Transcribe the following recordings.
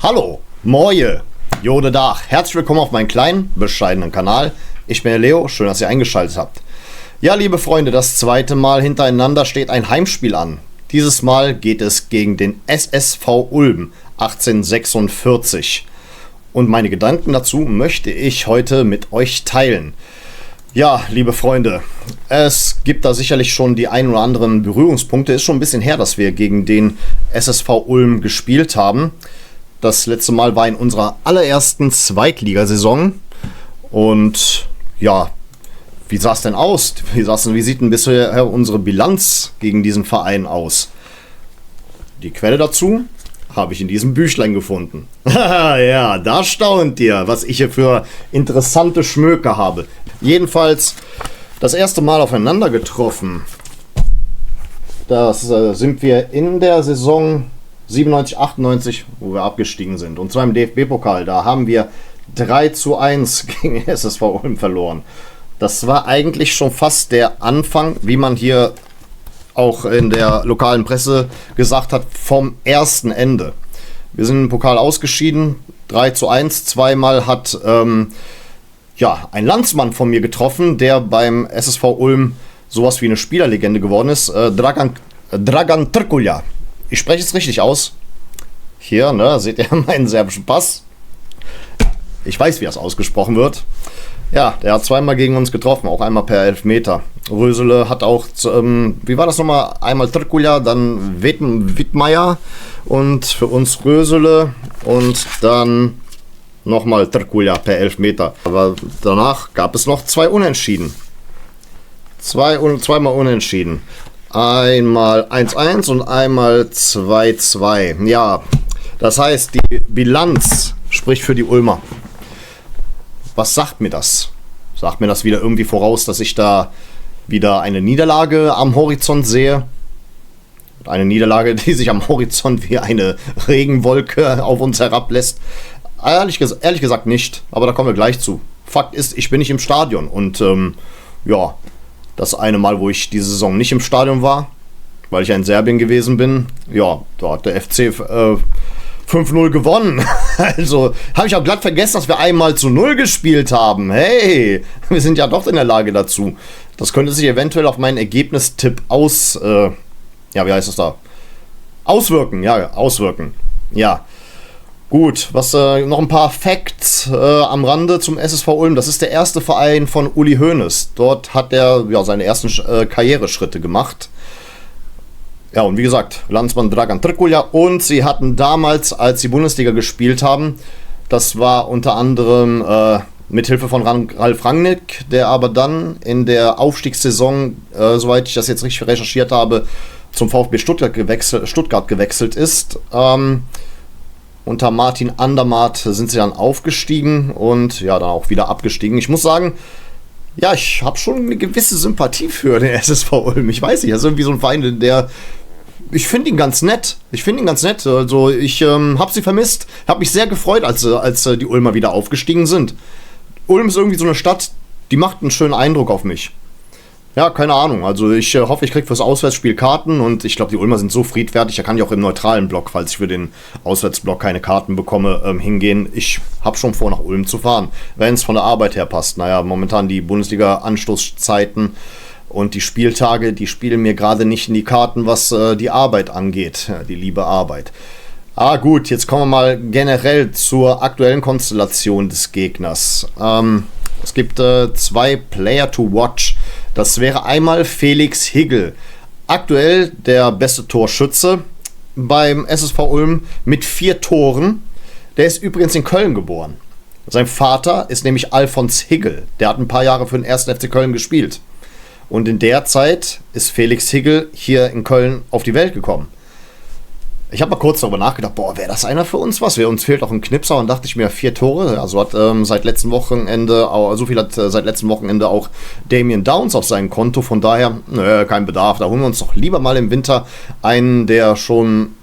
Hallo, Moje, Jode Dach, herzlich willkommen auf meinem kleinen, bescheidenen Kanal. Ich bin der Leo, schön, dass ihr eingeschaltet habt. Ja, liebe Freunde, das zweite Mal hintereinander steht ein Heimspiel an. Dieses Mal geht es gegen den SSV Ulm 1846. Und meine Gedanken dazu möchte ich heute mit euch teilen. Ja, liebe Freunde, es gibt da sicherlich schon die ein oder anderen Berührungspunkte. Ist schon ein bisschen her, dass wir gegen den SSV Ulm gespielt haben. Das letzte Mal war in unserer allerersten Zweitligasaison. Und ja, wie sah es denn aus? Wie sieht denn bisher unsere Bilanz gegen diesen Verein aus? Die Quelle dazu habe ich in diesem Büchlein gefunden. Ja, da staunt ihr, was ich hier für interessante Schmöke habe. Jedenfalls das erste Mal aufeinander getroffen. Das sind wir in der Saison 97, 98, wo wir abgestiegen sind. Und zwar im DFB-Pokal. Da haben wir 3:1 gegen SSV Ulm verloren. Das war eigentlich schon fast der Anfang, wie man hier auch in der lokalen Presse gesagt hat, vom ersten Ende. Wir sind im Pokal ausgeschieden, 3:1. Zweimal hat ein Landsmann von mir getroffen, der beim SSV Ulm sowas wie eine Spielerlegende geworden ist. Dragan Trkulja. Ich spreche es richtig aus. Hier, ne, seht ihr meinen serbischen Pass. Ich weiß, wie das ausgesprochen wird. Ja, der hat zweimal gegen uns getroffen, auch einmal per Elfmeter. Rösele hat auch, wie war das nochmal? Einmal Trkulja, dann Wittmeier und für uns Rösele und dann nochmal Trkulja per Elfmeter. Aber danach gab es noch zwei Unentschieden. Zweimal Unentschieden. Einmal 1:1 und einmal 2:2. Ja, das heißt, die Bilanz spricht für die Ulmer. Was sagt mir das? Sagt mir das wieder irgendwie voraus, dass ich da wieder eine Niederlage am Horizont sehe? Eine Niederlage, die sich am Horizont wie eine Regenwolke auf uns herablässt? Ehrlich gesagt nicht, aber da kommen wir gleich zu. Fakt ist, ich bin nicht im Stadion und das eine Mal, wo ich diese Saison nicht im Stadion war, weil ich ja in Serbien gewesen bin, ja, da hat der FC 5:0 gewonnen. Also habe ich auch glatt vergessen, dass wir 1:0 gespielt haben. Hey, wir sind ja doch in der Lage dazu. Das könnte sich eventuell auf meinen Ergebnistipp auswirken. Ja. Gut, noch ein paar Facts am Rande zum SSV Ulm. Das ist der erste Verein von Uli Hoeneß. Dort hat er seine ersten Karriereschritte gemacht. Ja, und wie gesagt, Landsmann Dragan Trkulja. Und sie hatten damals, als sie Bundesliga gespielt haben, das war unter anderem mit Hilfe von Ralf Rangnick, der aber dann in der Aufstiegssaison, soweit ich das jetzt richtig recherchiert habe, zum VfB Stuttgart gewechselt ist. Unter Martin Andermatt sind sie dann aufgestiegen und ja, dann auch wieder abgestiegen. Ich muss sagen, ja, ich habe schon eine gewisse Sympathie für den SSV Ulm. Ich weiß nicht, das ist irgendwie so ein Verein, ich finde ihn ganz nett. Also ich habe sie vermisst. Habe mich sehr gefreut, als die Ulmer wieder aufgestiegen sind. Ulm ist irgendwie so eine Stadt, die macht einen schönen Eindruck auf mich. Ja, keine Ahnung. Also ich hoffe, ich kriege fürs Auswärtsspiel Karten und ich glaube, die Ulmer sind so friedfertig, da kann ich auch im neutralen Block, falls ich für den Auswärtsblock keine Karten bekomme, hingehen. Ich habe schon vor, nach Ulm zu fahren, wenn es von der Arbeit her passt. Naja, momentan die Bundesliga-Anstoßzeiten und die Spieltage, die spielen mir gerade nicht in die Karten, was die Arbeit angeht, ja, die liebe Arbeit. Gut, jetzt kommen wir mal generell zur aktuellen Konstellation des Gegners. Es gibt zwei Player to watch. Das wäre einmal Felix Higl. Aktuell der beste Torschütze beim SSV Ulm mit 4 Toren. Der ist übrigens in Köln geboren. Sein Vater ist nämlich Alfons Higl. Der hat ein paar Jahre für den 1. FC Köln gespielt. Und in der Zeit ist Felix Higl hier in Köln auf die Welt gekommen. Ich habe mal kurz darüber nachgedacht, wäre das einer für uns was? Uns fehlt auch ein Knipser und dachte ich mir, 4 Tore. Also hat seit letztem Wochenende auch Damien Downs auf seinem Konto. Von daher, kein Bedarf. Da holen wir uns doch lieber mal im Winter einen, der schon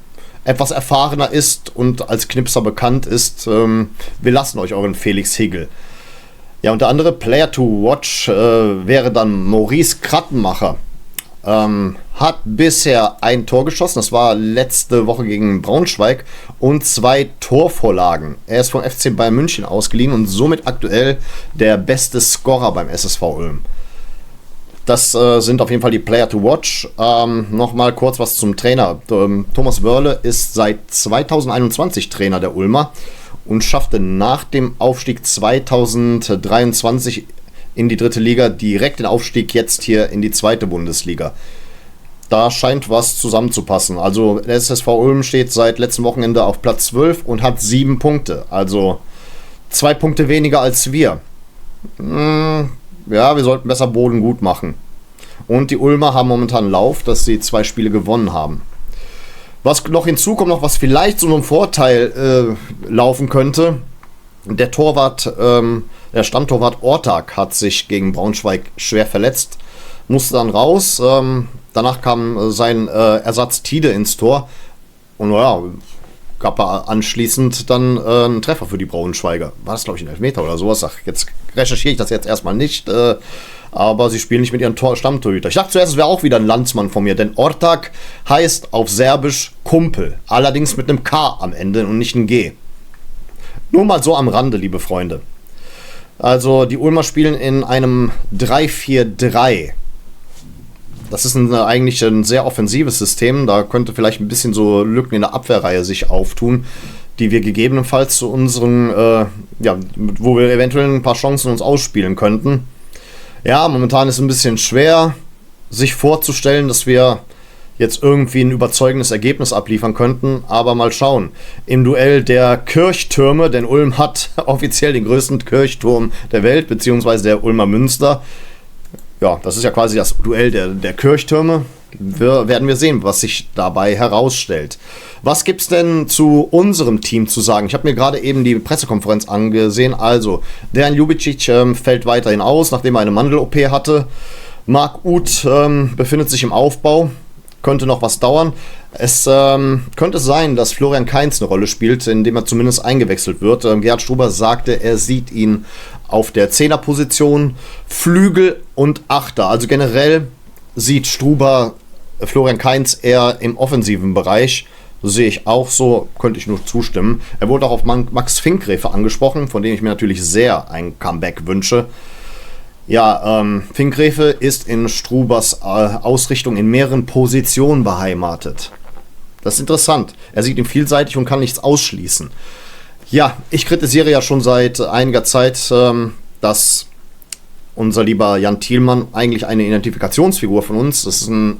etwas erfahrener ist und als Knipser bekannt ist. Wir lassen euch euren Felix Higl. Ja, und der andere Player to watch wäre dann Maurice Krattenmacher. hat bisher ein Tor geschossen, das war letzte Woche gegen Braunschweig, und 2 Torvorlagen. Er ist vom FC Bayern München ausgeliehen und somit aktuell der beste Scorer beim SSV Ulm. Das sind auf jeden Fall die Player to watch. Nochmal kurz was zum Trainer. Thomas Wörle ist seit 2021 Trainer der Ulmer und schaffte nach dem Aufstieg 2023 in die 3. Liga direkt den Aufstieg jetzt hier in die 2. Bundesliga. Da scheint was zusammenzupassen. Also der SSV Ulm steht seit letztem Wochenende auf Platz 12 und hat 7 Punkte. Also 2 Punkte weniger als wir. Ja, wir sollten besser Boden gut machen. Und die Ulmer haben momentan einen Lauf, dass sie 2 Spiele gewonnen haben. Was noch hinzukommt, was vielleicht zu einem Vorteil laufen könnte, der Stammtorwart Ortag hat sich gegen Braunschweig schwer verletzt, musste dann raus. Danach kam sein Ersatz Tide ins Tor. Und naja, gab er anschließend dann einen Treffer für die Braunschweiger. War das, glaube ich, ein Elfmeter oder sowas? Ach, jetzt recherchiere ich das jetzt erstmal nicht. Aber sie spielen nicht mit ihren Stammtorhüter. Ich dachte zuerst, es wäre auch wieder ein Landsmann von mir, denn Ortag heißt auf Serbisch Kumpel. Allerdings mit einem K am Ende und nicht einem G. Nur mal so am Rande, liebe Freunde. Also die Ulmer spielen in einem 3-4-3. Das ist eigentlich ein sehr offensives System. Da könnte vielleicht ein bisschen so Lücken in der Abwehrreihe sich auftun, die wir gegebenenfalls zu unseren, wo wir eventuell ein paar Chancen uns ausspielen könnten. Ja, momentan ist es ein bisschen schwer, sich vorzustellen, dass wir jetzt irgendwie ein überzeugendes Ergebnis abliefern könnten, aber mal schauen. Im Duell der Kirchtürme, denn Ulm hat offiziell den größten Kirchturm der Welt, beziehungsweise der Ulmer Münster. Ja, das ist ja quasi das Duell der Kirchtürme. Werden wir sehen, was sich dabei herausstellt. Was gibt's denn zu unserem Team zu sagen? Ich habe mir gerade eben die Pressekonferenz angesehen. Also, Dejan Ljubicic fällt weiterhin aus, nachdem er eine Mandel-OP hatte. Marc Uth befindet sich im Aufbau. Könnte noch was dauern. Es könnte sein, dass Florian Kainz eine Rolle spielt, indem er zumindest eingewechselt wird. Gerhard Struber sagte, er sieht ihn auf der 10er-Position, Flügel und Achter. Also generell sieht Struber Florian Kainz eher im offensiven Bereich. Das sehe ich auch so, könnte ich nur zustimmen. Er wurde auch auf Max Finkgräfe angesprochen, von dem ich mir natürlich sehr ein Comeback wünsche. Ja, Finkgräfe ist in Strubers Ausrichtung in mehreren Positionen beheimatet. Das ist interessant. Er sieht ihn vielseitig und kann nichts ausschließen. Ja, ich kritisiere ja schon seit einiger Zeit, dass unser lieber Jan Thielmann eigentlich eine Identifikationsfigur von uns. Das ist ein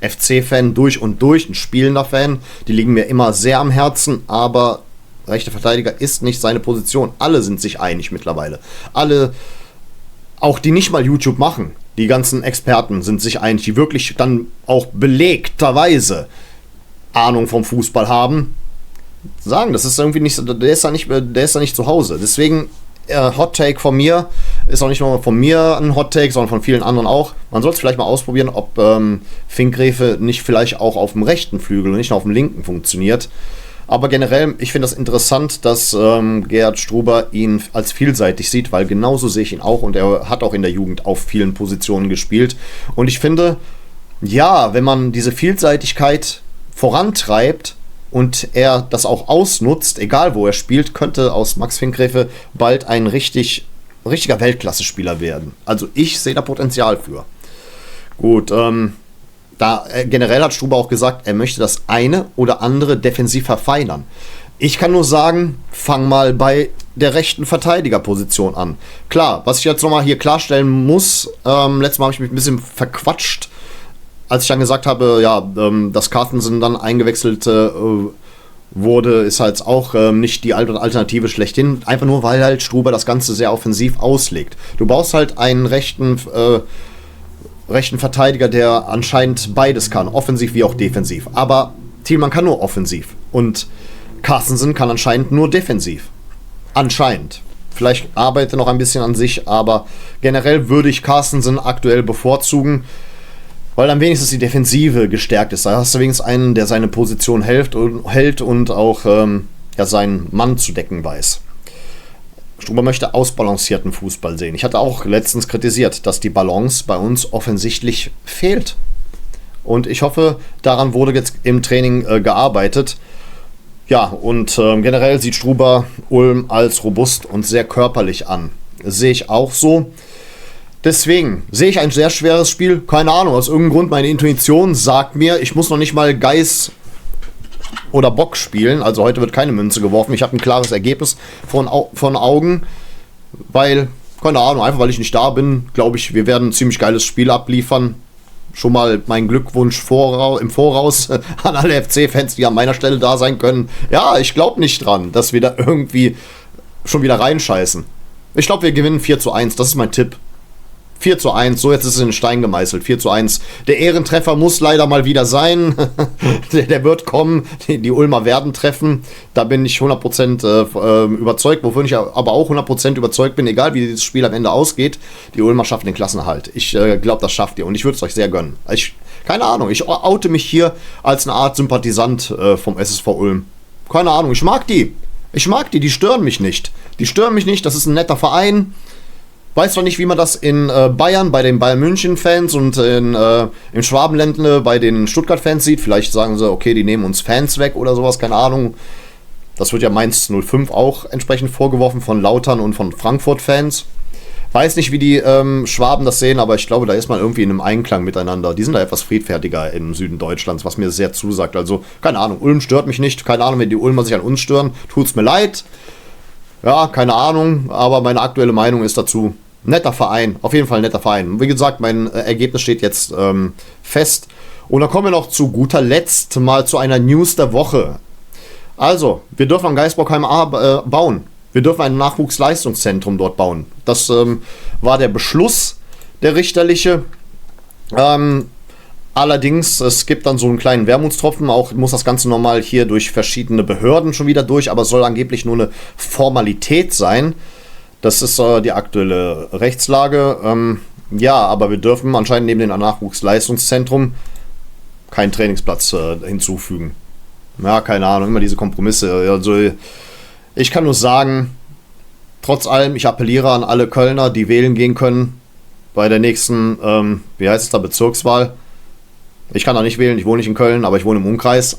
FC-Fan durch und durch, ein spielender Fan. Die liegen mir immer sehr am Herzen, aber rechter Verteidiger ist nicht seine Position. Alle sind sich einig mittlerweile. Alle, auch die nicht mal YouTube machen, die ganzen Experten sind sich einig, die wirklich dann auch belegterweise Ahnung vom Fußball haben, sagen, das ist irgendwie nicht, der ist da nicht zu Hause. Deswegen Hot Take von mir, ist auch nicht nur von mir ein Hot Take, sondern von vielen anderen auch. Man soll es vielleicht mal ausprobieren, ob Finkgräfe nicht vielleicht auch auf dem rechten Flügel und nicht nur auf dem linken funktioniert. Aber generell, ich finde das interessant, dass Gerhard Struber ihn als vielseitig sieht, weil genauso sehe ich ihn auch und er hat auch in der Jugend auf vielen Positionen gespielt. Und ich finde, ja, wenn man diese Vielseitigkeit vorantreibt und er das auch ausnutzt, egal wo er spielt, könnte aus Max Finkgräfe bald ein richtiger Weltklasse-Spieler werden. Also ich sehe da Potenzial für. Gut, generell hat Struber auch gesagt, er möchte das eine oder andere defensiv verfeinern. Ich kann nur sagen, fang mal bei der rechten Verteidigerposition an. Klar, was ich jetzt nochmal hier klarstellen muss, letztes Mal habe ich mich ein bisschen verquatscht, als ich dann gesagt habe, ja, dass Carstensen dann eingewechselt wurde, ist halt auch nicht die Alternative schlechthin. Einfach nur, weil halt Struber das Ganze sehr offensiv auslegt. Du brauchst halt einen rechten Verteidiger, der anscheinend beides kann, offensiv wie auch defensiv. Aber Thielmann kann nur offensiv und Carstensen kann anscheinend nur defensiv. Anscheinend. Vielleicht arbeitet er noch ein bisschen an sich, aber generell würde ich Carstensen aktuell bevorzugen, weil dann wenigstens die Defensive gestärkt ist. Da hast du wenigstens einen, der seine Position hält und auch seinen Mann zu decken weiß. Struber möchte ausbalancierten Fußball sehen. Ich hatte auch letztens kritisiert, dass die Balance bei uns offensichtlich fehlt. Und ich hoffe, daran wurde jetzt im Training gearbeitet. Ja, und generell sieht Struber Ulm als robust und sehr körperlich an. Das sehe ich auch so. Deswegen sehe ich ein sehr schweres Spiel. Keine Ahnung, aus irgendeinem Grund, meine Intuition sagt mir, ich muss noch nicht mal Geiß oder Bock spielen. Also heute wird keine Münze geworfen. Ich habe ein klares Ergebnis von Augen, weil, keine Ahnung, einfach weil ich nicht da bin, glaube ich, wir werden ein ziemlich geiles Spiel abliefern. Schon mal mein Glückwunsch im Voraus an alle FC-Fans, die an meiner Stelle da sein können. Ja, ich glaube nicht dran, dass wir da irgendwie schon wieder reinscheißen. Ich glaube, wir gewinnen 4:1. Das ist mein Tipp. 4:1. So, jetzt ist es in den Stein gemeißelt. 4:1. Der Ehrentreffer muss leider mal wieder sein. der wird kommen. Die Ulmer werden treffen. Da bin ich 100% überzeugt. Wovon ich aber auch 100% überzeugt bin, egal wie dieses Spiel am Ende ausgeht. Die Ulmer schaffen den Klassenerhalt. Ich glaube, das schafft ihr. Und ich würde es euch sehr gönnen. Keine Ahnung. Ich oute mich hier als eine Art Sympathisant vom SSV Ulm. Keine Ahnung. Ich mag die. Die stören mich nicht. Das ist ein netter Verein. Weiß zwar nicht, wie man das in Bayern bei den Bayern München-Fans und im Schwabenländle bei den Stuttgart-Fans sieht. Vielleicht sagen sie, okay, die nehmen uns Fans weg oder sowas, keine Ahnung. Das wird ja Mainz 05 auch entsprechend vorgeworfen von Lautern und von Frankfurt-Fans. Weiß nicht, wie die Schwaben das sehen, aber ich glaube, da ist man irgendwie in einem Einklang miteinander. Die sind da etwas friedfertiger im Süden Deutschlands, was mir sehr zusagt. Also, keine Ahnung, Ulm stört mich nicht. Keine Ahnung, wenn die Ulmer sich an uns stören, tut's mir leid. Ja, keine Ahnung, aber meine aktuelle Meinung ist dazu, netter Verein, auf jeden Fall ein netter Verein. Wie gesagt, mein Ergebnis steht jetzt fest. Und dann kommen wir noch zu guter Letzt mal zu einer News der Woche. Also, wir dürfen am Geisbockheim bauen. Wir dürfen ein Nachwuchsleistungszentrum dort bauen. Das war der Beschluss, der richterliche. Allerdings, es gibt dann so einen kleinen Wermutstropfen. Auch muss das Ganze nochmal hier durch verschiedene Behörden schon wieder durch, aber es soll angeblich nur eine Formalität sein. Das ist die aktuelle Rechtslage. Ja, aber wir dürfen anscheinend neben dem Nachwuchsleistungszentrum keinen Trainingsplatz hinzufügen. Ja, keine Ahnung, immer diese Kompromisse. Also, ich kann nur sagen, trotz allem, ich appelliere an alle Kölner, die wählen gehen können, bei der nächsten, wie heißt es da, Bezirkswahl. Ich kann da nicht wählen, ich wohne nicht in Köln, aber ich wohne im Umkreis.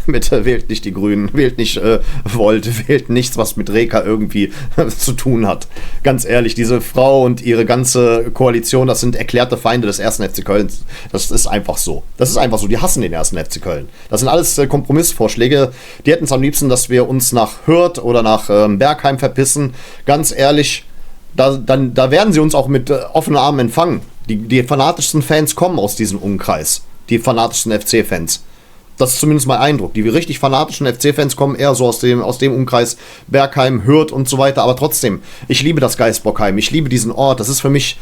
Bitte wählt nicht die Grünen, wählt nicht Volt, wählt nichts, was mit Reka irgendwie zu tun hat. Ganz ehrlich, diese Frau und ihre ganze Koalition, das sind erklärte Feinde des 1. FC Köln. Das ist einfach so. Die hassen den 1. FC Köln. Das sind alles Kompromissvorschläge. Die hätten es am liebsten, dass wir uns nach Hürth oder nach Bergheim verpissen. Ganz ehrlich, da werden sie uns auch mit offenen Armen empfangen. Die fanatischsten Fans kommen aus diesem Umkreis. Die fanatischsten FC-Fans. Das ist zumindest mein Eindruck. Die richtig fanatischen FC-Fans kommen eher so aus dem Umkreis Bergheim, Hürth und so weiter. Aber trotzdem, ich liebe das Geisbockheim. Ich liebe diesen Ort. Das ist für mich,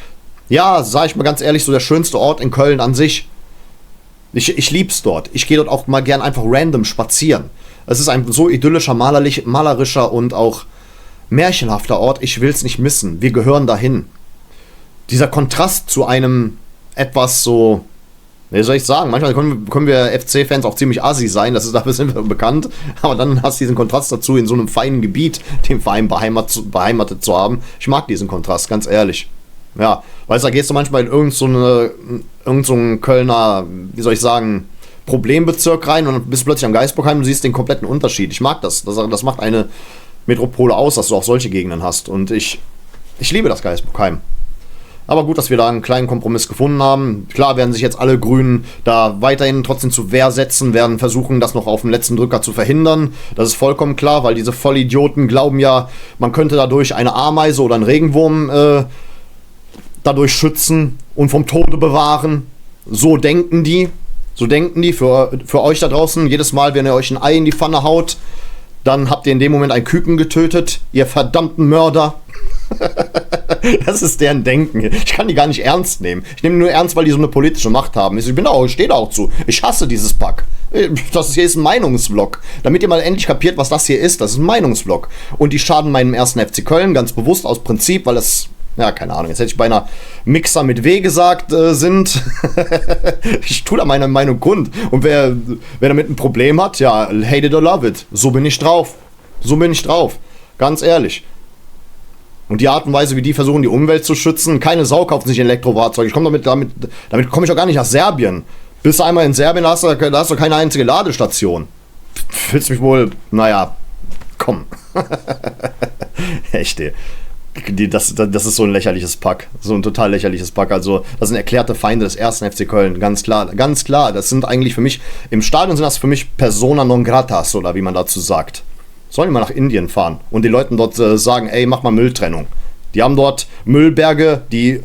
ja, sag ich mal ganz ehrlich, so der schönste Ort in Köln an sich. Ich lieb's dort. Ich gehe dort auch mal gern einfach random spazieren. Es ist ein so idyllischer, malerischer und auch märchenhafter Ort. Ich will's nicht missen. Wir gehören dahin. Dieser Kontrast zu einem etwas so... Wie soll ich sagen? Manchmal können wir FC-Fans auch ziemlich assi sein, dafür sind wir bekannt, aber dann hast du diesen Kontrast dazu, in so einem feinen Gebiet den Verein beheimatet zu haben. Ich mag diesen Kontrast, ganz ehrlich. Ja, weißt du, da gehst du manchmal in irgend so einen Kölner, wie soll ich sagen, Problembezirk rein und dann bist du plötzlich am Geisbockheim und siehst den kompletten Unterschied. Ich mag das. Das macht eine Metropole aus, dass du auch solche Gegenden hast. Und ich liebe das Geisbockheim. Aber gut, dass wir da einen kleinen Kompromiss gefunden haben. Klar werden sich jetzt alle Grünen da weiterhin trotzdem zur Wehr setzen, werden versuchen, das noch auf dem letzten Drücker zu verhindern. Das ist vollkommen klar, weil diese Vollidioten glauben ja, man könnte dadurch eine Ameise oder einen Regenwurm dadurch schützen und vom Tode bewahren. So denken die. Für euch da draußen, jedes Mal, wenn ihr euch ein Ei in die Pfanne haut, dann habt ihr in dem Moment ein Küken getötet, ihr verdammten Mörder. Das ist deren Denken. Ich kann die gar nicht ernst nehmen. Ich nehme nur ernst, weil die so eine politische Macht haben. Ich stehe da auch zu. Ich hasse dieses Pack. Das hier ist ein Meinungsvlog. Damit ihr mal endlich kapiert, was das hier ist. Das ist ein Meinungsvlog. Und die schaden meinem 1. FC Köln ganz bewusst aus Prinzip, weil es, ja, keine Ahnung, jetzt hätte ich beinahe Mixer mit W gesagt, sind. Ich tue da meine Meinung kund. Und wer damit ein Problem hat, ja, hate it or love it. So bin ich drauf. Ganz ehrlich. Und die Art und Weise, wie die versuchen, die Umwelt zu schützen, keine Sau kauft sich ein Elektrofahrzeuge. Damit komme ich auch gar nicht nach Serbien. Bist du einmal in Serbien, da hast du keine einzige Ladestation. Willst mich wohl, naja, komm. Echt, ey. Das ist so ein lächerliches Pack. So ein total lächerliches Pack. Also, das sind erklärte Feinde des ersten FC Köln. Ganz klar. Ganz klar. Das sind eigentlich für mich, im Stadion sind das für mich Persona non gratas, oder wie man dazu sagt. Sollen die mal nach Indien fahren und den Leuten dort sagen, ey, mach mal Mülltrennung. Die haben dort Müllberge, die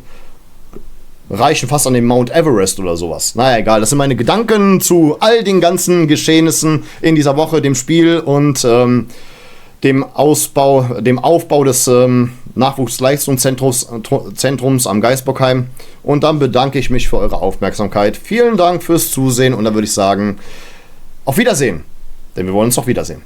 reichen fast an den Mount Everest oder sowas. Naja, egal. Das sind meine Gedanken zu all den ganzen Geschehnissen in dieser Woche, dem Spiel und dem Aufbau des Nachwuchsleistungszentrums am Geisbockheim. Und dann bedanke ich mich für eure Aufmerksamkeit. Vielen Dank fürs Zusehen und dann würde ich sagen, auf Wiedersehen. Denn wir wollen uns doch wiedersehen.